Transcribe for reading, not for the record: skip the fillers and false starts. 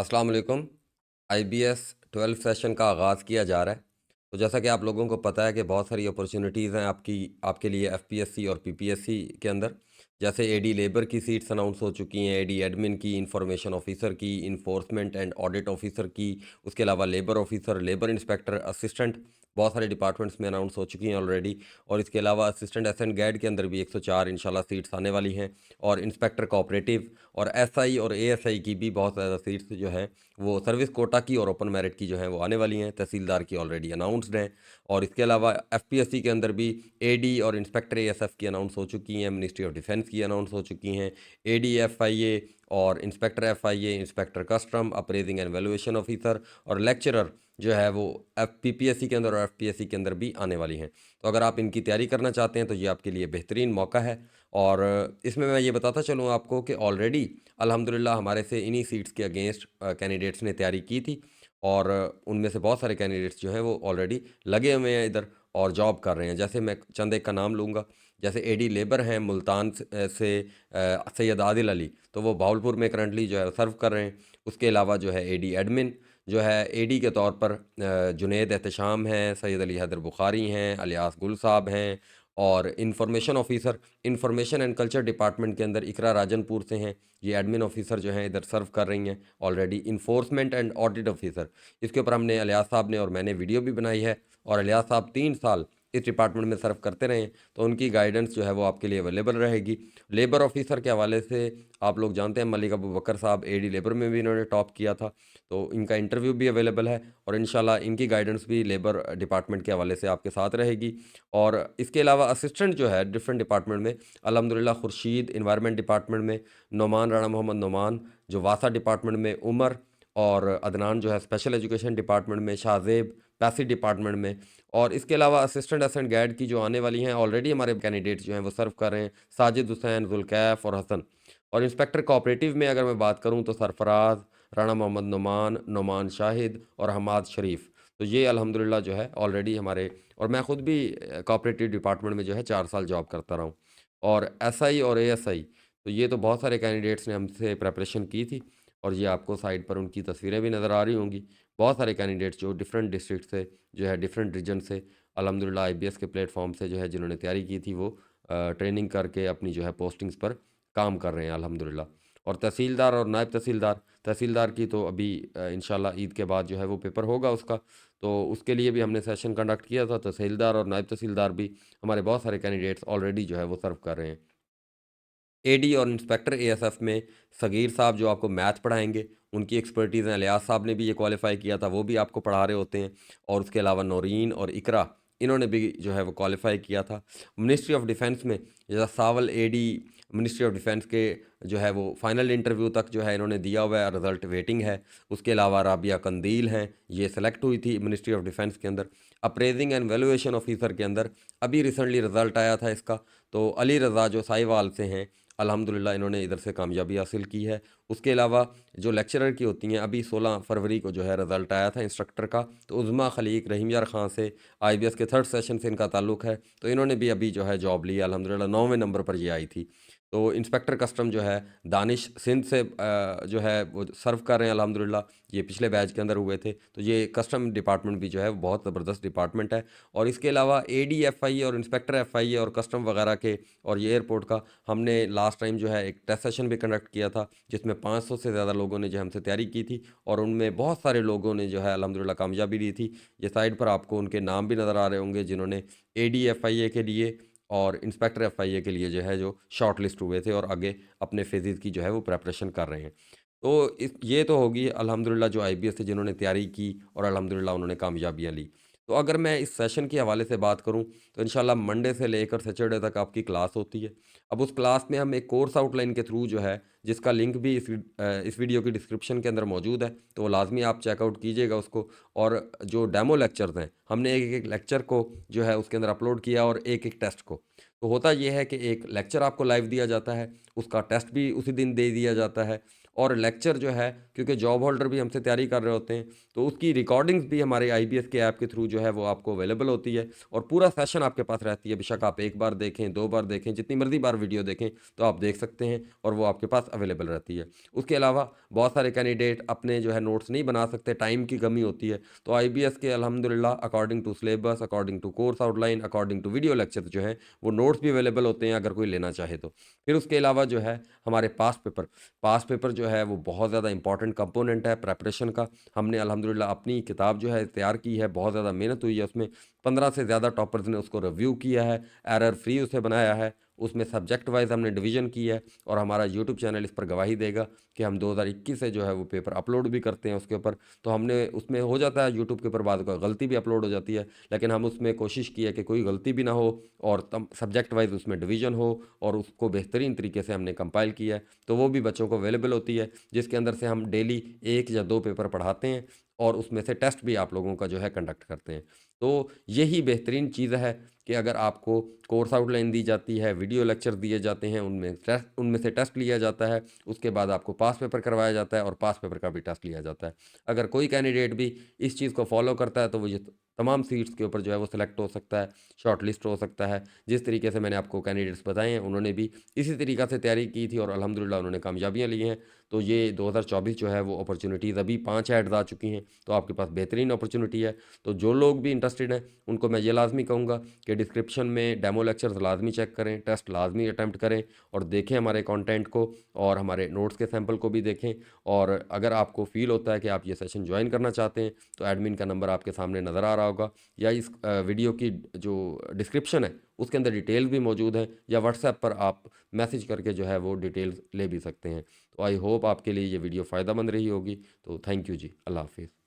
अस्सलाम वालेकुम। IBS 12th session का आगाज़ किया जा रहा है। तो जैसा कि आप लोगों को पता है कि बहुत सारी अपॉर्चुनिटीज़ हैं आपके लिए एफपीएससी और पीपीएससी के अंदर। जैसे एडी लेबर की सीट्स अनाउंस हो चुकी हैं, एडी एडमिन की, इंफॉर्मेशन ऑफिसर की, इन्फोर्समेंट एंड ऑडिट ऑफिसर की, उसके अलावा labour officer, labour inspector, assistant, बहुत सारे डिपार्टमेंट्स में अनाउंस हो चुकी हैं ऑलरेडी। और इसके अलावा असिस्टेंट एसेंट गाइड के अंदर भी 104 इंशाल्लाह सीट्स आने वाली हैं। और इंस्पेक्टर कोऑपरेटिव और एसआई और एएसआई की भी बहुत ज़्यादा सीट्स जो हैं वो सर्विस कोटा की और ओपन मेरिट की जो हैं वो आने वाली हैं। तहसीलदार की ऑलरेडी अनाउंस्ड हैं। और इसके अलावा एफपीएससी के अंदर भी एडी और इंस्पेक्टर एएसएफ की अनाउंस हो चुकी हैं, मिनिस्ट्री ऑफ डिफेंस की अनाउंस हो चुकी हैं, एडी एफआईए और inspector FIA, inspector custom, appraising and valuation officer और लेक्चरर जो है वो पीपीएससी के अंदर और एफपीएससी के अंदर भी आने वाली हैं। तो अगर आप इनकी तैयारी करना चाहते हैं तो ये आपके लिए बेहतरीन मौका है। और इसमें मैं ये बताता चलूँ आपको कि ऑलरेडी अल्हम्दुलिल्लाह हमारे से इन्हीं सीट्स के अगेंस्ट कैंडिडेट्स ने तैयारी की थी। और उनमें से बहुत सारे कैंडिडेट्स जो हैं वो ऑलरेडी लगे हुए हैं इधर और जॉब कर रहे हैं। जैसे मैं चंद एक का नाम लूँगा। जैसे एडी लेबर हैं मुल्तान से सैयद आदिल अली, तो वो भावलपुर में करंटली जो है सर्व कर रहे हैं। उसके अलावा जो है एडी एडमिन जो है एडी के तौर पर जुनैद एहतशाम हैं, सैयद अली हैदर बुखारी हैं, अलियास गुल साहब हैं। और information officer, information and culture department के अंदर इकरा राजनपुर से हैं। ये एडमिन ऑफिसर जो हैं इधर सर्व कर रही हैं already. Enforcement and audit officer, इसके ऊपर हमने अलियास साहब ने और मैंने वीडियो भी बनाई है। और अलियास साहब 3 साल इस डिपार्टमेंट में सर्व करते रहे हैं, तो उनकी गाइडेंस जो है वो आपके लिए अवेलेबल रहेगी। लेबर ऑफिसर के हवाले से आप लोग जानते हैं मलिक अबू बकर साहब एडी लेबर में भी इन्होंने टॉप किया था, तो इनका इंटरव्यू भी अवेलेबल है। और इंशाल्लाह इनकी गाइडेंस भी लेबर डिपार्टमेंट के हवाले से आपके साथ रहेगी। और इसके अलावा असिस्टेंट जो है डिफरेंट डिपार्टमेंट में अल्हम्दुलिल्लाह खुर्शीद इन्वायरमेंट डिपार्टमेंट में, नोमान राणा मोहम्मद नोमान जो वासा डिपार्टमेंट में, उमर और अदनान जो है स्पेशल एजुकेशन डिपार्टमेंट में, शाहजेब पैसिव डिपार्टमेंट में। और इसके अलावा असिस्टेंट एसेंट गाइड की जो आने वाली हैं ऑलरेडी हमारे कैंडिडेट्स जो हैं वो सर्व कर रहे हैं, साजिद हुसैन, जुल्कैफ और हसन। और इंस्पेक्टर कोऑपरेटिव में अगर मैं बात करूँ तो सरफराज, राणा मोहम्मद नुमान, नुमान शाहिद और हमाद शरीफ। तो ये अल्हम्दुलिल्लाह जो है ऑलरेडी हमारे, और मैं ख़ुद भी कोऑपरेटिव डिपार्टमेंट में जो है 4 साल जॉब करता रहा हूँ। और एसआई और एएसआई, तो ये तो बहुत सारे कैंडिडेट्स ने हमसे प्रिपरेशन की थी। और ये आपको साइड पर उनकी तस्वीरें भी नज़र आ रही होंगी। बहुत सारे कैंडिडेट्स जो डिफरेंट डिस्ट्रिक्ट से जो है डिफरेंट रीजन से अल्हम्दुलिल्लाह आईबीएस के प्लेटफॉर्म से जो है जिन्होंने तैयारी की थी वो ट्रेनिंग करके अपनी जो है पोस्टिंग्स पर काम कर रहे हैं अल्हम्दुलिल्लाह। और तहसीलदार और नायब तहसीलदार, तहसीलदार की तो अभी इंशाल्लाह ईद के बाद जो है वो पेपर होगा उसका, तो उसके लिए भी हमने सेशन कंडक्ट किया था। तहसीलदार और नायब तहसीलदार भी हमारे बहुत सारे कैंडिडेट्स ऑलरेडी जो है वो सर्व कर रहे हैं। एडी और इंस्पेक्टर एएसएफ में सगीर साहब जो आपको मैथ पढ़ाएंगे, उनकी एक्सपर्टीज़ हैं। लियाज साहब ने भी ये क्वालिफ़ाई किया था, वो भी आपको पढ़ा रहे होते हैं। और उसके अलावा नौरीन और इकरा, इन्होंने भी जो है वो क्वालिफ़ाई किया था। मिनिस्ट्री ऑफ डिफेंस में जैसा सावल एडी मिनिस्ट्री ऑफ डिफेंस के जो है वो फाइनल इंटरव्यू तक जो है इन्होंने दिया हुआ है, रिज़ल्ट वेटिंग है। उसके अलावा राबिया कंदील हैं, ये सेलेक्ट हुई थी मिनिस्ट्री ऑफ डिफेंस के अंदर। अप्रेजिंग एंड वैल्यूएशन ऑफिसर के अंदर अभी रिसेंटली रिज़ल्ट आया था इसका। तो अली रज़ा जो साहिवाल से हैं, अल्हम्दुलिल्लाह इन्होंने इधर से कामयाबी हासिल की है। उसके अलावा जो लेक्चरर की होती हैं, अभी 16 फरवरी को जो है रिज़ल्ट आया था इंस्ट्रक्टर का। तो उज़मा खलीक रहीम यार खां से आईबीएस के 3rd सेशन से इनका ताल्लुक़ है। तो इन्होंने भी अभी जो है जॉब ली है अल्हम्दुलिल्लाह, 9वें नंबर पर ये आई थी। तो इंस्पेक्टर कस्टम जो है दानिश सिंध से जो है वो सर्व कर रहे हैं अल्हम्दुलिल्लाह। ये पिछले बैच के अंदर हुए थे। तो ये कस्टम डिपार्टमेंट भी जो है वो बहुत ज़बरदस्त डिपार्टमेंट है। और इसके अलावा एडीएफआईए और इंस्पेक्टर एफआईए और कस्टम वगैरह के और ये एयरपोर्ट का हमने लास्ट टाइम जो है एक टेस्ट सेशन भी कंडक्ट किया था, जिसमें 500 से ज़्यादा लोगों ने जो हमसे तैयारी की थी। और उनमें बहुत सारे लोगों ने जो है अल्हम्दुलिल्लाह कामयाबी ली थी। ये साइड पर आपको उनके नाम भी नज़र आ रहे होंगे जिन्होंने एडीएफआईए के लिए और इंस्पेक्टर एफआईए के लिए जो है जो शॉर्ट लिस्ट हुए थे और आगे अपने फेजेज़ की जो है वो प्रिपरेशन कर रहे हैं। तो इस ये तो होगी अल्हम्दुलिल्लाह जो आईबीएस से जिन्होंने तैयारी की और अल्हम्दुलिल्लाह उन्होंने कामयाबियाँ ली। तो अगर मैं इस सेशन के हवाले से बात करूँ तो इंशाल्लाह मंडे से लेकर सैटरडे तक आपकी क्लास होती है। अब उस क्लास में हम एक कोर्स आउटलाइन के थ्रू जो है, जिसका लिंक भी इस वीडियो की डिस्क्रिप्शन के अंदर मौजूद है, तो वो लाज़मी आप चेकआउट कीजिएगा उसको। और जो डेमो लेक्चर्स हैं, हमने एक-एक लेक्चर को जो है उसके अंदर अपलोड किया और एक-एक टेस्ट को। तो होता ये है कि एक लेक्चर आपको लाइव दिया जाता है, उसका टेस्ट भी उसी दिन दे दिया जाता है। और लेक्चर जो है, क्योंकि जॉब होल्डर भी हमसे तैयारी कर रहे होते हैं, तो उसकी रिकॉर्डिंग्स भी हमारे आईबीएस के ऐप के थ्रू जो है वो आपको अवेलेबल होती है और पूरा सेशन आपके पास रहती है। बेशक आप 1 बार देखें, 2 बार देखें, जितनी मर्ज़ी बार वीडियो देखें, तो आप देख सकते हैं और वो आपके पास अवेलेबल रहती है। उसके अलावा बहुत सारे कैंडिडेट अपने जो है नोट्स नहीं बना सकते, टाइम की कमी होती है, तो आईबीएस के अल्हम्दुलिल्लाह according to syllabus, according to course outline, according to video lecture जो हैं, वो नोट्स भी अवेलेबल होते हैं अगर कोई लेना चाहे तो। फिर उसके अलावा जो है हमारे पास्ट पेपर जो है वो बहुत ज़्यादा इंपॉर्टेंट कंपोनेंट है प्रिपरेशन का। हमने अल्हम्दुलिल्लाह अपनी किताब जो है तैयार की है, बहुत ज़्यादा मेहनत हुई है उसमें। 15 से ज़्यादा टॉपर्स ने उसको रिव्यू किया है, एरर फ्री उसे बनाया है। उसमें सब्जेक्ट वाइज़ हमने डिवीज़न की है और हमारा यूट्यूब चैनल इस पर गवाही देगा कि हम 2021 से जो है वो पेपर अपलोड भी करते हैं उसके ऊपर। तो हमने उसमें हो जाता है यूट्यूब के ऊपर बाद कोई गलती भी अपलोड हो जाती है, लेकिन हम उसमें कोशिश की है कि कोई गलती भी ना हो और तम सब्जेक्ट वाइज़ उसमें डिवीज़न हो और उसको बेहतरीन तरीके से हमने कंपाइल किया है। तो वो भी बच्चों को अवेलेबल होती है, जिसके अंदर से हम डेली 1 या 2 पेपर पढ़ाते हैं और उसमें से टेस्ट भी आप लोगों का जो है कंडक्ट करते हैं। तो यही बेहतरीन चीज़ है कि अगर आपको कोर्स आउटलाइन दी जाती है, वीडियो लेक्चर दिए जाते हैं, उनमें से टेस्ट लिया जाता है, उसके बाद आपको पास पेपर करवाया जाता है और पास पेपर का भी टेस्ट लिया जाता है। अगर कोई कैंडिडेट भी इस चीज़ को फॉलो करता है तो वो ये तमाम सीट्स के ऊपर जो है वो सिलेक्ट हो सकता है, शॉर्ट लिस्ट हो सकता है। जिस तरीके से मैंने आपको कैंडिडेट्स बताए हैं, उन्होंने भी इसी तरीक़ा से तैयारी की थी और अल्हम्दुलिल्लाह उन्होंने कामयाबियाँ ली हैं। तो ये 2024 जो है वो अपॉर्च्युनिटीज़ अभी 5 ऐड्स आ चुकी हैं, तो आपके पास बेहतरीन अपॉर्च्युनिटी है। तो जो लोग भी इंटरेस्टेड हैं, उनको मैं ये लाज़मी कहूँगा कि डिस्क्रिप्शन में डेमो लेक्चर्स लाज़मी चेक करें, टेस्ट लाज़मी अटेम्प्ट करें और देखें हमारे कंटेंट को और हमारे नोट्स के सैंपल को भी देखें। और अगर आपको फ़ील होता है कि आप ये सेशन जॉइन करना चाहते हैं, तो एडमिन का नंबर आपके सामने नज़र आ रहा होगा या इस वीडियो की जो डिस्क्रिप्शन है, उसके अंदर डिटेल्स भी मौजूद हैं या व्हाट्सएप पर आप मैसेज करके जो है वो डिटेल्स ले भी सकते हैं। तो आई होप आपके लिए ये वीडियो फ़ायदेमंद रही होगी। तो थैंक यू जी, अल्लाह हाफ़िज़।